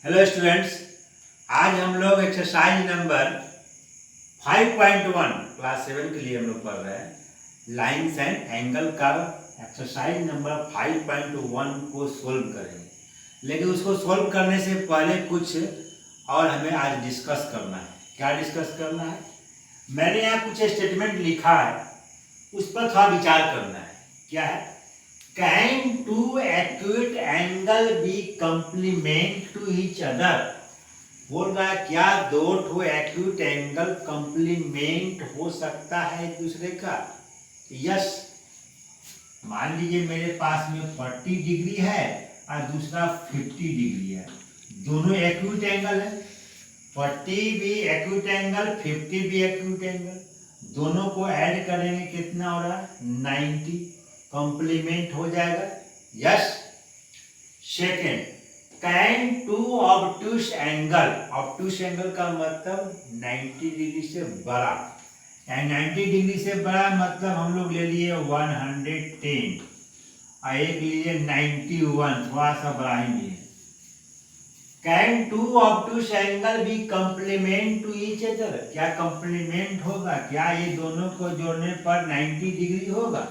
Hello students, आज हम लोग एक्सरसाइज नंबर 5.1 क्लास 7 के लिए हम लोग पढ़ रहे हैं। लाइन्स एंड एंगल का एक्सरसाइज नंबर 5.1 को सोल्व करेंगे, लेकिन उसको सोल्व करने से पहले कुछ और हमें आज डिस्कस करना है। क्या डिस्कस करना है? मैंने यहाँ कुछ स्टेटमेंट लिखा है, उस पर थोड़ा विचार करना है। क्या है? Can two acute angle be complement to each other? बोल रहा है क्या दो ठो एक्यूट एंगल कंप्लीमेंट हो सकता है एक दूसरे का? यस। मान लीजिए मेरे पास में 40 डिग्री है और दूसरा 50 डिग्री है, दोनों एक्यूट एंगल है। 40 भी एक्यूट एंगल, 50 भी एक्यूट एंगल, दोनों को ऐड करेंगे कितना हो रहा है? 90। कॉम्प्लीमेंट हो जाएगा। Yes. Second, can two obtuse angle, obtuse angle का मतलब 90 डिग्री से बड़ा, यानी 90 डिग्री से बड़ा मतलब हम लोग ले लिए 110 और एक लिए 91, थोड़ा सा बड़ा ही लिए। कैन टू ऑब्टूस एंगल भी कंप्लीमेंट टू ईच अदर? क्या कंप्लीमेंट होगा? क्या ये दोनों को जोड़ने पर 90 डिग्री होगा?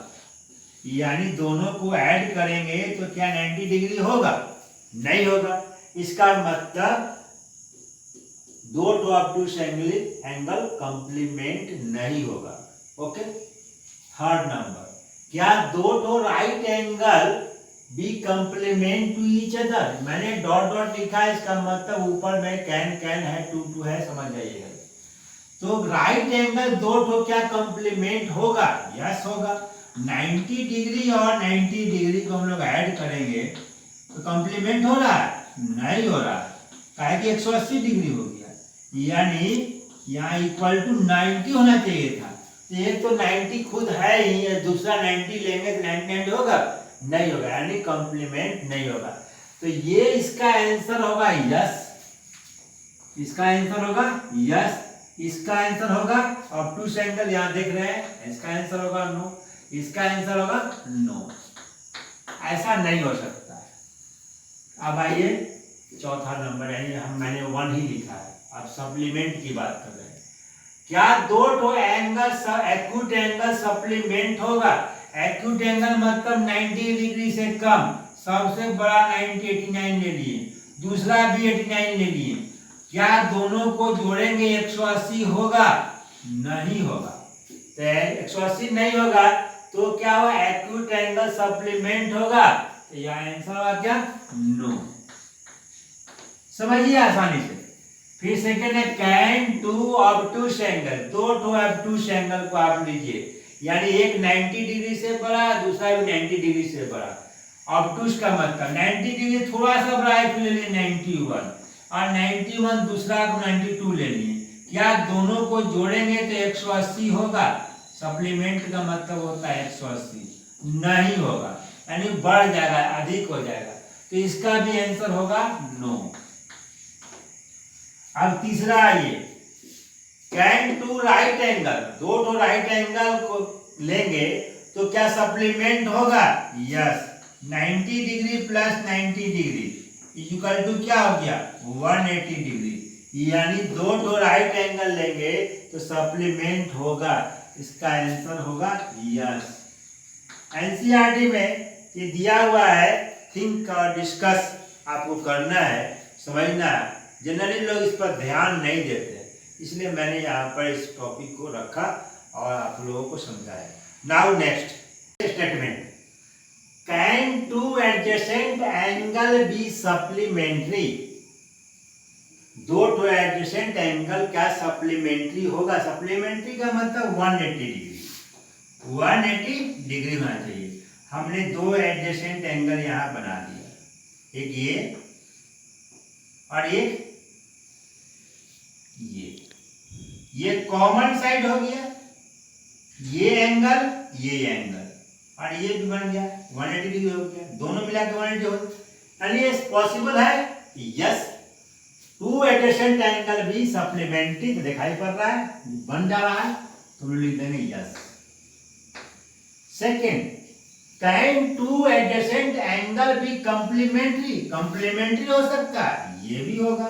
यानी दोनों को ऐड करेंगे तो क्या 90 डिग्री होगा? नहीं होगा। इसका मतलब दो टू ऑब्टूस एंगल कंप्लीमेंट नहीं होगा। ओके। थर्ड नंबर, क्या दो two right angle be complement to each other? मैंने डॉट डॉट लिखा है, इसका मतलब ऊपर में कैन है, टू है, समझ जाइएगा। तो राइट एंगल दो टू क्या कंप्लीमेंट होगा? यस होगा। 90 डिग्री और 90 डिग्री को हम लोग ऐड करेंगे तो कंप्लीमेंट हो रहा है? नहीं हो रहा है। काहे कि 180 डिग्री हो गया, यानी यहाँ इक्वल टू 90 होना चाहिए था। तो ये तो 90 खुद है ही, दूसरा 90 लेंगे तो 99 होगा? नहीं होगा, यानी कंप्लीमेंट नहीं होगा। तो ये इसका आंसर होगा यस। इसका आंसर होगा यस। इसका आंसर होगा ऑब्टूस एंगल, यहाँ देख रहे हैं, इसका आंसर होगा नो। इसका आंसर होगा नो। ऐसा नहीं हो सकता है। अब आइए चौथा नंबर, यानी मैंने 1 ही लिखा है, अब सप्लीमेंट की बात कर रहे हैं। क्या दो ठो एंगल एक्यूट एंगल सप्लीमेंट होगा? एक्यूट एंगल मतलब 90 डिग्री से कम, सबसे बड़ा 90 89 ले लिए, दूसरा भी 89 ले लिए। क्या दोनों को जोड़ेंगे 180 होगा? नहीं होगा। तो 180 नहीं होगा तो क्या हुआ? एक्यूट एंगल सप्लीमेंट होगा। तो यह आंसर होगा क्या? नो। समझिए आसानी से। फिर सेकंड है कैन टू ऑब्टूस एंगल, दो टू ऑब्टूस एंगल को आप लीजिए, यानी एक 90 डिग्री से बड़ा, दूसरा भी 90 डिग्री से बड़ा। ऑब्टूस का मतलब 90 डिग्री थोड़ा सा बड़ा है, ले लिए 91 और 91 दूसरा को 92 ले लिए। क्या दोनों को जोड़ेंगे तो 180 होगा? सप्लीमेंट का मतलब होता है 180, नहीं होगा, यानी बढ़ जाएगा, अधिक हो जाएगा। तो इसका भी आंसर होगा नो। अब तीसरा आइए, कैन टू राइट एंगल, दो तो राइट एंगल को लेंगे तो क्या सप्लीमेंट होगा? Yes. 90 degree plus 90 degree equal to क्या हो गया? 180 डिग्री, यानी दो तो राइट एंगल लेंगे तो सप्लीमेंट होगा। इसका आंसर होगा यस। एनसीईआरटी में ये दिया हुआ है, थिंक और डिस्कस आपको करना है, समझना है। जनरली लोग इस पर ध्यान नहीं देते, इसलिए मैंने यहाँ पर इस टॉपिक को रखा और आप लोगों को समझाया। Now next statement, can two adjacent angle be supplementary? दो टू एडजेसेंट एंगल क्या सप्लीमेंट्री होगा? सप्लीमेंट्री का मतलब 180 डिग्री, 180 डिग्री होना चाहिए। हमने दो एडजेसेंट एंगल यहां बना दिया, एक ये और एक ये कॉमन साइड हो गया, ये एंगल और ये भी बन गया 180 डिग्री हो गया, दोनों मिला के 180 हो गया। यानी ये पॉसिबल है? यस। टू एडजेसेंट एंगल भी सप्लीमेंट्री दिखाई पड़ रहा है, बन जा रहा है, तो हम लिख देंगे yes. Second, can two adjacent angle भी कंप्लीमेंट्री? कंप्लीमेंट्री हो सकता है? ये भी होगा।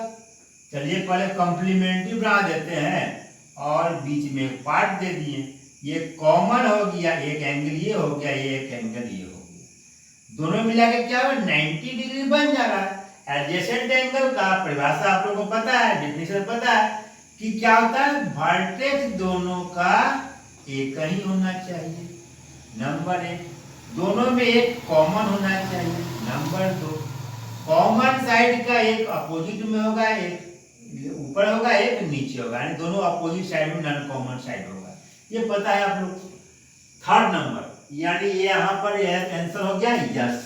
चलिए पहले कॉम्प्लीमेंट्री बना देते हैं और बीच में एक पार्ट दे दिए। ये कॉमन हो गया, एक एंगल ये हो गया, एक एंगल ये हो गया। दोनों मिला के क्या हुआ 90 डिग्री बन जा रहा है। एडजेसेंट एंगल का परिभाषा आप लोगों को पता है, डेफिनेशन पता है कि क्या होता है, वर्टेक्स दोनों का एक ही होना चाहिए। नंबर 1, दोनों में एक कॉमन होना चाहिए। नंबर 2, कॉमन साइड का एक अपोजिट में होगा, एक ऊपर होगा, एक नीचे होगा, यानी दोनों अपोजिट साइड में नॉन कॉमन साइड होगा। ये पता है आप लोग को। थर्ड नंबर, यानी ये यहाँ पर यह आंसर हो गया यस।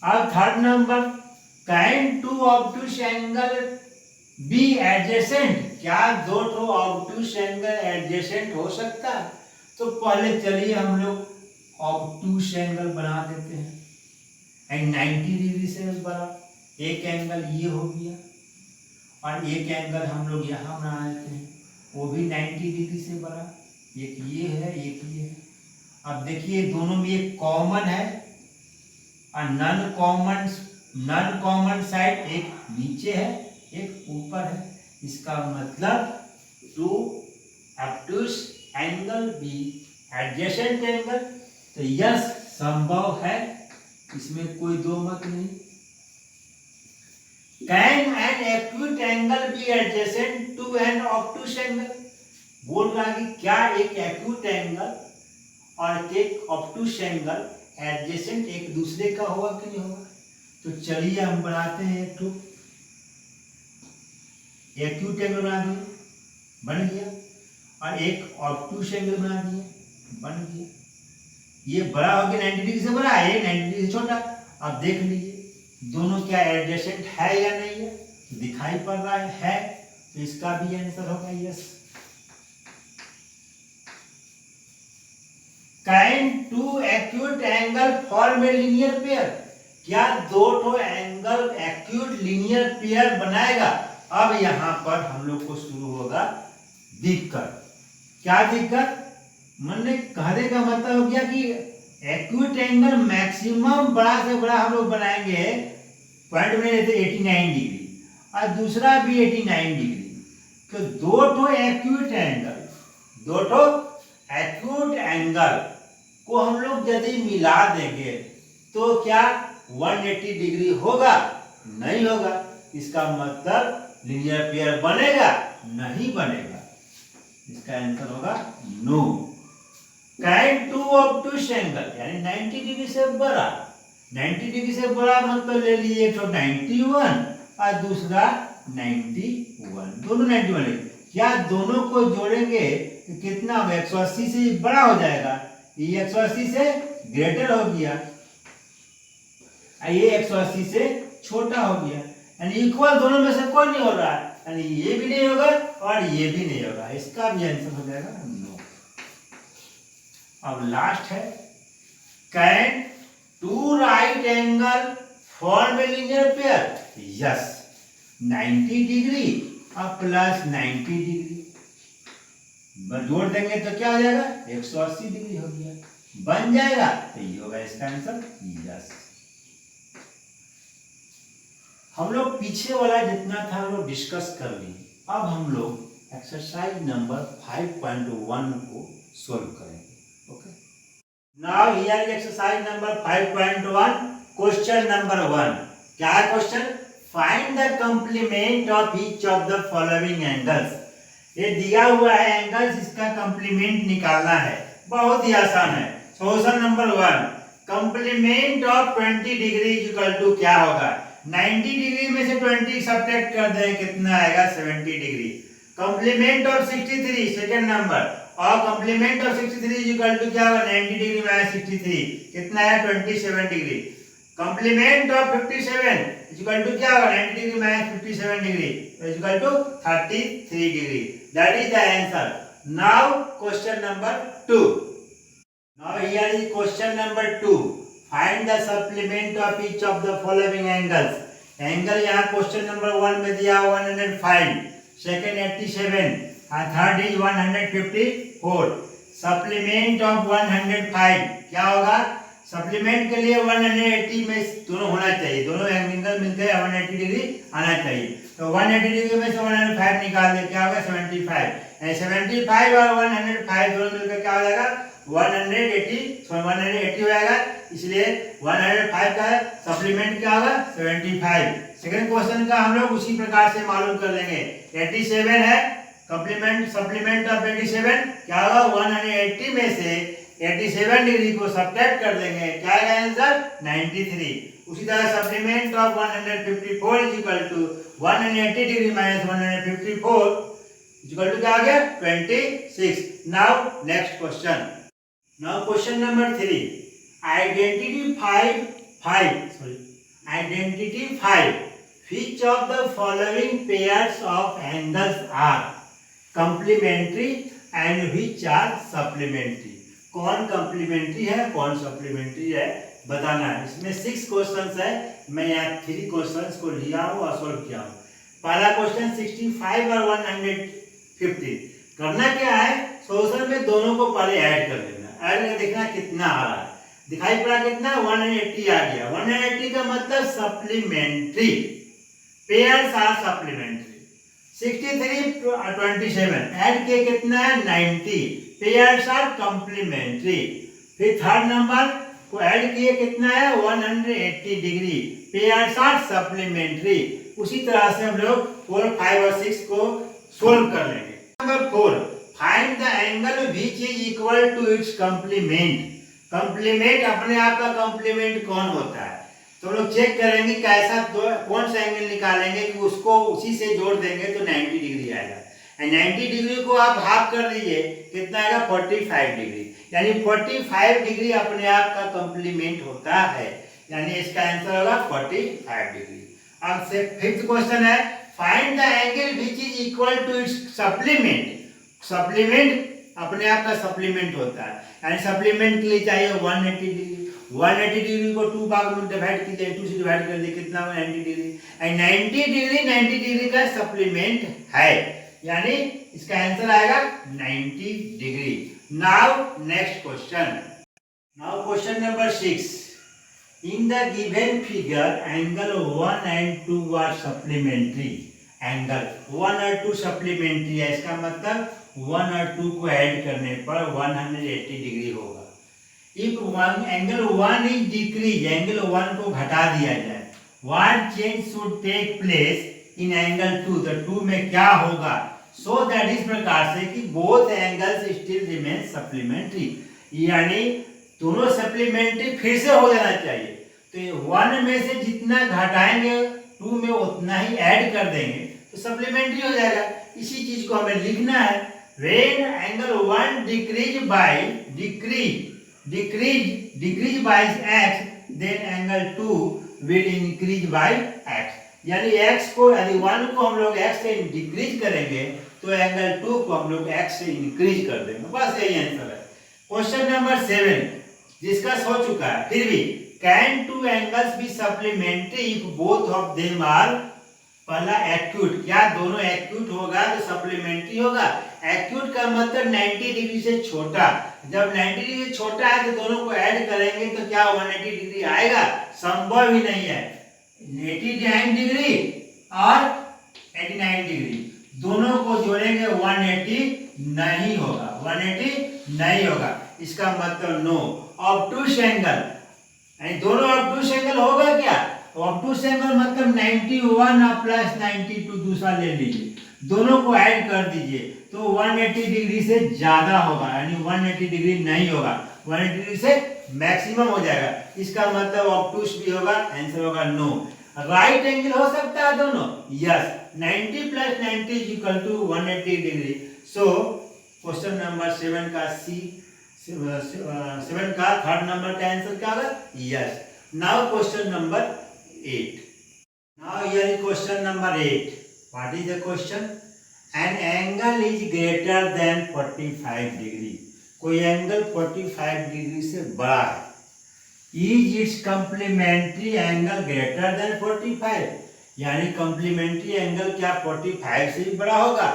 अब third number, can two obtuse angle be adjacent, क्या दो ठो ऑब्टूस एंगल एडजेसेंट हो सकता है? तो पहले चलिए हम लोग ऑब्टूस एंगल बना देते हैं। 90 डिग्री से बड़ा एक एंगल ये हो गया और एक एंगल हम लोग यहाँ बना देते हैं, वो भी 90 डिग्री से बड़ा। एक ये है, एक ये है। अब देखिए दोनों में एक कॉमन है और नॉन कॉमन साइड एक नीचे है, एक ऊपर है। इसका मतलब two obtuse angle be adjacent angle. तो यस संभव है, इसमें कोई दो मत नहीं। Can an acute angle be adjacent to an obtuse angle, बोल रहा है कि क्या एक एक्यूट एंगल और एक ऑब्टूस एंगल एडजेसेंट एक दूसरे का होगा कि नहीं होगा? तो चलिए हम बनाते हैं एक तो एक्यूट एंगल बना दिए, बन गया, और एक ऑब्टूस एंगल बना दिए, बन गया। ये बड़ा हो गया 90 डिग्री से बड़ा, ये 90 डिग्री से छोटा। अब देख लीजिए दोनों क्या एडजेसेंट है या नहीं है, तो दिखाई पड़ रहा है, तो इसका भी आंसर होगा yes. Can two acute angle form a linear pair, क्या दो ठो एंगल एक्यूट लीनियर पेयर बनाएगा? अब यहां पर हम लोग को शुरू होगा दिक्कत। क्या दिक्कत? मैंने कहने का मतलब हो गया कि एक्यूट एंगल मैक्सिमम बड़ा से बड़ा हम लोग बनाएंगे, पॉइंट में लेते 89 डिग्री और दूसरा भी 89 डिग्री। तो दो ठो एक्यूट एंगल को हम लोग यदि मिला देंगे तो क्या 180 डिग्री होगा? नहीं होगा। इसका मतलब लीनियर पेयर बनेगा? नहीं बनेगा। इसका आंसर होगा no. Can two obtuse angle यानी 90 डिग्री से बड़ा, 90 डिग्री से बड़ा मतलब ले लिए तो 91 और दूसरा 91, दोनों 91 है। क्या दोनों को जोड़ेंगे तो कितना होगा? 180 से बड़ा हो जाएगा, ये 180 से ग्रेटर हो गया, ये 180 से छोटा हो गया, यानी इक्वल दोनों में से कोई नहीं हो रहा है, यानी ये भी नहीं होगा और ये भी नहीं होगा। इसका भी आंसर हो जाएगा नो। अब लास्ट है, can two right angle form a linear pair? Yes, 90 degree और प्लस 90 डिग्री जोड़ देंगे तो क्या हो जाएगा? 180 डिग्री हो गया, बन जाएगा। तो ये होगा इसका आंसर यस। हम लोग पीछे वाला जितना था हम लोग डिस्कस कर लिए। अब हम लोग एक्सरसाइज नंबर 5.1 को सोल्व करेंगे। Okay, now here is exercise number 5.1, question number 1। क्या है question? Find the complement of each of the following angles. ये दिया हुआ है एंगल्स, इसका कंप्लीमेंट निकालना है। बहुत ही आसान है। Solution number 1, complement of 20 degree equal to क्या होगा? 90 डिग्री में से 20 सब्ट्रैक्ट कर दें, कितना आएगा? 70 degree. Complement of 63, second number, और कंप्लीमेंट ऑफ 63 इक्वल टू क्या होगा? 90 डिग्री माइनस 63, कितना है? 27 degree. Complement of 57 equal to क्या होगा? 90 degree minus 57 degree equal to 33 degree. That is the answer. Now question number 2। Now here is question number 2, find the supplement of each of the following angles. Angle यहाँ question number 1 में दिया 105, second 87 और third is 154। Supplement of 105 क्या होगा? Supplement के लिए 180 में दोनों होना चाहिए, दोनों एंगल मिलकर 180 डिग्री आना चाहिए। तो 180 डिग्री में से 105 निकाल दे, क्या होगा 75। 75 और 105 दोनों मिलकर क्या हो जाएगा 180 हो जाएगा, इसलिए 105 का सप्लीमेंट क्या होगा 75। सेकंड क्वेश्चन का हम लोग उसी प्रकार से मालूम कर लेंगे। 87 है, सप्लीमेंट ऑफ 87 क्या होगा 180 में से 87 डिग्री को सब्ट्रैक्ट कर देंगे, क्या आएगा आंसर 93। उसी तरह supplement of 154 is equal to 180 degree minus 154 is equal to क्या आ गया 26। Now next question. Now question number 3, identify which of the following pairs of angles are complementary and which are supplementary। कौन complementary है कौन supplementary है बताना है। इसमें 6 क्वेश्चंस है, मैं यहाँ 3 क्वेश्चंस को लिया हूँ और सॉल्व किया हूँ। पहला क्वेश्चन 65 और 150 करना क्या है, सोल्यूशन में दोनों को पहले ऐड कर लेना, ऐड करके देखना कितना आ रहा है। दिखाई पड़ा कितना 180 आ गया। 180 का मतलब supplementary, pairs are supplementary. 63 27 add किए कितना है 90, पेयर्स आर कॉम्प्लीमेंट्री। फिर थर्ड नंबर को ऐड किए कितना है 180 डिग्री, पेयर्स आर सप्लीमेंट्री। उसी तरह से हम लोग 4 5 और 6 को सोल्व कर लेंगे। Number 4, find the angle which is equal to its complement. Complement अपने आप का कॉम्प्लीमेंट कौन होता है, तो लोग चेक करेंगे कैसा कौन सा एंगल निकालेंगे कि उसको उसी से जोड़ देंगे तो 90 डिग्री आएगा। 90 डिग्री को आप हाफ कर दीजिए, कितना आएगा 45 डिग्री, यानी 45 डिग्री अपने आप का कॉम्प्लीमेंट होता है, यानी इसका आंसर होगा 45 डिग्री। अब से फिफ्थ क्वेश्चन है, find the angle which is equal to its supplement. Supplement अपने आप का सप्लीमेंट होता है, यानी सप्लीमेंट के लिए चाहिए 180 डिग्री। 180 डिग्री को 2 भाग में डिवाइड कीजिए, 2 से डिवाइड कर दिए कितना 90 डिग्री। 90 डिग्री का सप्लीमेंट है, यानी इसका आंसर आएगा 90 degree. Now next question. Now question number 6, in the given figure angle 1 and 2 are supplementary. Angle 1 और 2 सप्लीमेंट्री है, इसका मतलब 1 और 2 को ऐड करने पर 180 डिग्री होगा। If angle 1 is decrease, angle 1 को घटा दिया जाए, what change should take place in angle 2, तो 2 में क्या होगा, सो दैट इस प्रकार से कि both angles still remain supplementary, यानी दोनों सप्लीमेंट्री फिर से हो जाना चाहिए। तो 1 में से जितना घटाएंगे 2 में उतना ही ऐड कर देंगे तो सप्लीमेंट्री हो जाएगा। इसी चीज को हमें लिखना है, when angle 1 decrease by x, then angle 2 will increase by x, यानी x को यदि 1 को हम लोग x से डिक्रीज करेंगे तो एंगल 2 को हम लोग x से इंक्रीज कर देंगे। बस यही आंसर है। क्वेश्चन नंबर 7 डिस्कस हो चुका है, फिर भी can 2 angles be supplementary if both of them are, पहला एक्यूट, क्या दोनों एक्यूट होगा तो सप्लीमेंट्री होगा। एक्यूट का मतलब 90 डिग्री से छोटा, जब 90 डिग्री से छोटा है तो दोनों को ऐड करेंगे तो क्या 180 डिग्री आएगा, संभव ही नहीं है। 89 डिग्री और 89 डिग्री दोनों को जोड़ेंगे 180 नहीं होगा, 180 नहीं होगा, इसका मतलब नो। ऑब्टूस एंगल, यानी दोनों ऑब्टूस एंगल होगा क्या, ऑब्टूस एंगल मतलब 91 प्लस 92 दूसरा ले लीजिए, दोनों को ऐड कर दीजिए तो 180 डिग्री से ज्यादा होगा, यानी 180 डिग्री नहीं होगा, 180 डिग्री से मैक्सिमम हो जाएगा, इसका मतलब ऑब्टूस भी होगा, आंसर होगा नो। राइट एंगल हो सकता है दोनों, yes, 90 plus 90 is equal to 180 degree. So question number 7 का सी 7 का थर्ड नंबर का आंसर क्या होगा, yes. Now question number 8। Now here is question number 8. What is the question? An angle is greater than 45 degree. कोई angle 45 degree से बड़ा है। Is its complementary angle greater than 45? यानी complementary एंगल क्या 45 से भी बड़ा होगा?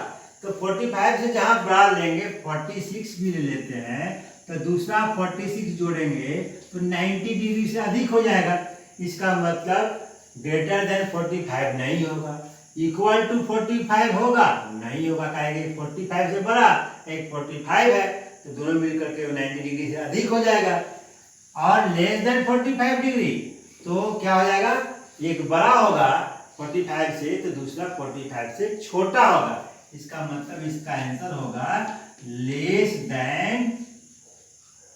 तो 45 से जहां बड़ा लेंगे 46 भी ले लेते हैं तो दूसरा 46 जोड़ेंगे तो 90 डिग्री से अधिक हो जाएगा। इसका मतलब ग्रेटर देन 45 नहीं होगा। इक्वल टू 45 होगा नहीं होगा, कहेंगे 45 से बड़ा एक 45 है तो दोनों मिलकर के 90 डिग्री से अधिक हो जाएगा। और लेस देन 45 डिग्री तो क्या हो जाएगा, एक बड़ा होगा 45 से तो दूसरा 45 से छोटा होगा। इसका मतलब इसका आंसर होगा लेस देन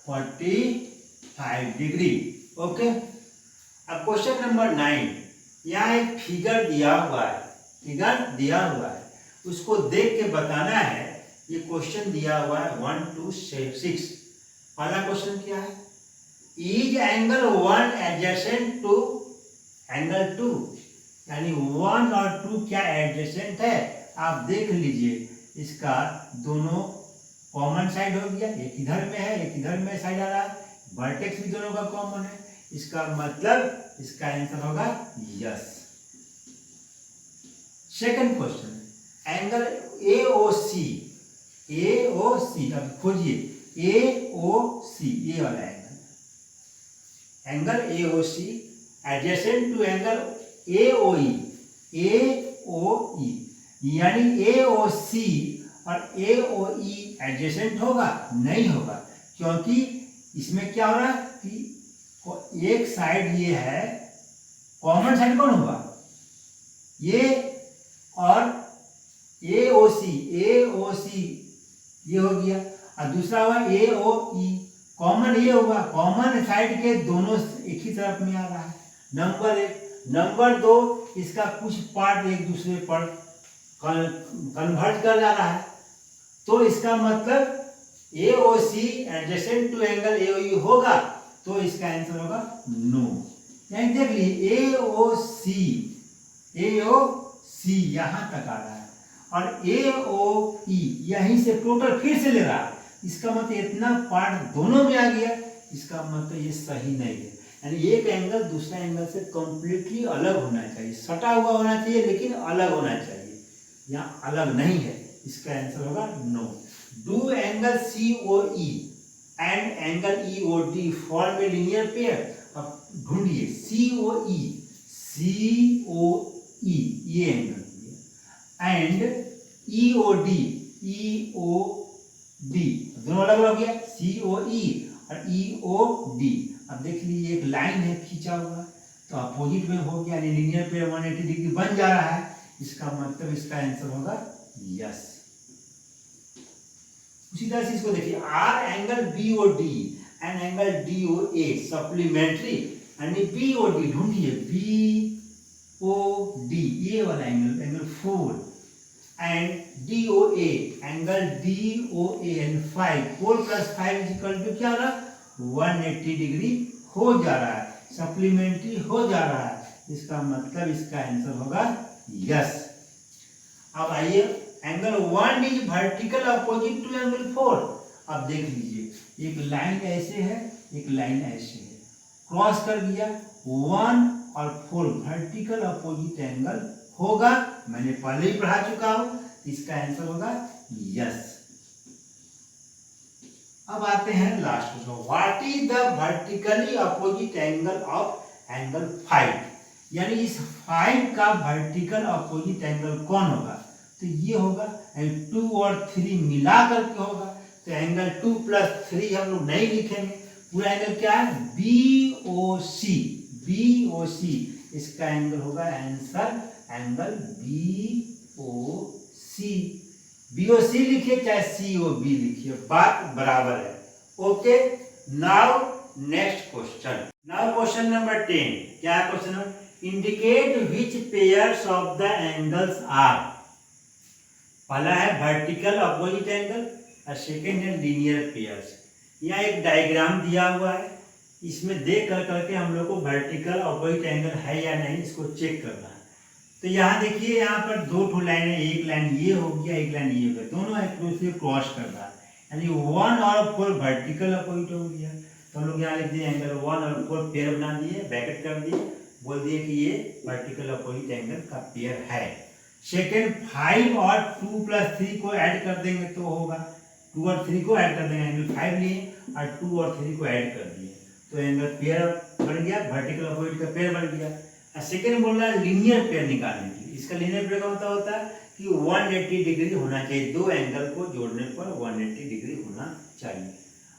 45 डिग्री। ओके, अब क्वेश्चन नंबर 9, यहाँ एक फिगर दिया हुआ है, उसको देख के बताना है। ये क्वेश्चन दिया हुआ है 1 to 6। पहला क्वेश्चन क्या है, is angle 1 adjacent to angle 2, यानी 1 और 2 क्या एडजेसेंट है। आप देख लीजिए, इसका दोनों कॉमन साइड हो गया, एक इधर में है एक इधर में साइड आ रहा है, वर्टेक्स भी दोनों का कॉमन है। इसका मतलब इसका आंसर होगा yes. Second question, angle AOC, अब खोजिए AOC, ये वाला angle AOC adjacent to angle AOE, यानी AOC और AOE एडजेसेंट होगा नहीं होगा, क्योंकि इसमें क्या हो रहा है कि एक साइड ये है, कॉमन साइड कौन होगा ये, और AOC ये हो गया, और दूसरा हुआ AOE, कॉमन ये होगा, कॉमन साइड के दोनों एक ही तरफ में आ रहा है। नंबर 1। नंबर 2, इसका कुछ पार्ट एक दूसरे पर कन्वर्ट कर जा रहा है, तो इसका मतलब AOC adjacent to angle AOE होगा, तो इसका आंसर होगा नो। यानी देख लीजिए AOC यहां तक आ रहा है और AOE यहीं से टोटल फिर से ले रहा है, इसका मतलब इतना पार्ट दोनों में आ गया, इसका मतलब ये सही नहीं है। यानी एक एंगल दूसरा एंगल से कंप्लीटली अलग होना चाहिए, सटा हुआ होना चाहिए लेकिन अलग होना चाहिए, यहाँ अलग नहीं है, इसका आंसर होगा no. Do angle COE and angle EOD form a linear pair. अब ढूंढिए COE ये एंगल एंड EOD दोनों अलग अलग हो गया, COE और EOD। अब देख लीजिए एक लाइन है खींचा हुआ, तो अपोजिट में हो गया, यानी लीनियर पेयर 180 डिग्री बन जा रहा है, इसका मतलब इसका आंसर होगा यस। उसी तरह से इसको देखिए, R angle BOD and angle DOA supplementary, यानी BOD ढूंढिए BOD ये वाला angle 4 and DOA angle DOA and 5, 4 + 5 = क्या रहा 180 डिग्री हो जा रहा है, सप्लीमेंट्री हो जा रहा है, इसका मतलब इसका आंसर होगा यस। अब आइए, angle 1 is vertical opposite to angle 4। अब देख लीजिए, एक लाइन ऐसे है एक लाइन ऐसे है, क्रॉस कर दिया, 1 और 4 वर्टिकल अपोजिट एंगल होगा, मैंने पहले ही पढ़ा चुका हूं, इसका आंसर होगा यस। अब आते हैं last question, what is the vertically opposite angle of angle 5, यानी इस 5 का वर्टिकल अपोजिट एंगल कौन होगा, तो ये होगा 2 और 3 मिला करके होगा, तो एंगल 2 + 3 हम लोग नहीं लिखेंगे, पूरा एंगल क्या है BOC, इसका एंगल होगा आंसर एंगल BOC लिखिए चाहे COB लिखिए, बात बराबर है। Okay, now next question, now question number 10। क्या क्वेश्चन है, indicate which pairs of the angles are. पहला है वर्टिकल अपोजिट एंगल और सेकेंड है लीनियर पेयर्स। यहाँ एक डायग्राम दिया हुआ है, इसमें देख करके हम लोग को वर्टिकल अपोजिट एंगल है या नहीं इसको चेक करना है। तो यहाँ देखिए, यहाँ पर 2 लाइन है, एक लाइन ये हो गया एक लाइन ये हो गया, दोनों एक दूसरे को क्रॉस कर रहा है, यानी 1 और 4 वर्टिकल अपोजिट हो गया, तो हम लोग यहाँ लिख दिए एंगल 1 और 4 पेयर बना दिए, ब्रैकेट कर दिए, बोल दिए कि ये वर्टिकल अपोजिट एंगल का पेयर है। सेकेंड, 5 और 2 + 3 को ऐड कर देंगे तो होगा, 2 और 3 को ऐड कर देंगे, एंगल 5 लिए, और 2 और 3 को ऐड कर दिए तो एंगल पेयर बन गया, वर्टिकल अपोजिट का पेयर बन गया। और सेकेंड बोल रहा है लीनियर पेयर निकालने के लिए। इसका लीनियर पेयर का मतलब होता है कि 180 डिग्री होना चाहिए, दो एंगल को जोड़ने पर 180 डिग्री होना चाहिए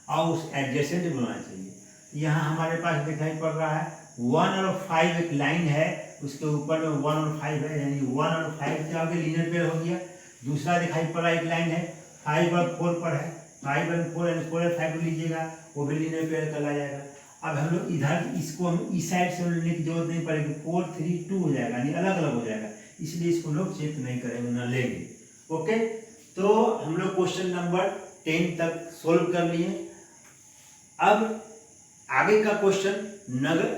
और उस एडजेसेंट में होना चाहिए। यहाँ हमारे पास दिखाई पड़ रहा है 1 और 5 एक लाइन है, उसके ऊपर में 1 और 5 है, यानी 1 और 5 के आगे लीनियर पेयर हो गया। दूसरा दिखाई पड़ रहा एक लाइन है 5 और 4 पर है, 5 और 4 यानी 4 और 5 को लीजिएगा, वो भी लीनियर पेयर कहला जाएगा। अब हम लोग इधर इसको हम इस साइड से लेने की जरूरत नहीं पड़ेगी, 4 3 2 हो जाएगा, यानी अलग अलग हो जाएगा, इसलिए इसको लोग चेक नहीं करेंगे, ना लेंगे। ओके, तो हम लोग क्वेश्चन नंबर 10 तक सोल्व कर लिए। अब आगे का क्वेश्चन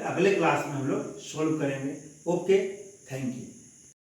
अगले क्लास में हम लोग सोल्व करेंगे। Okay, thank you.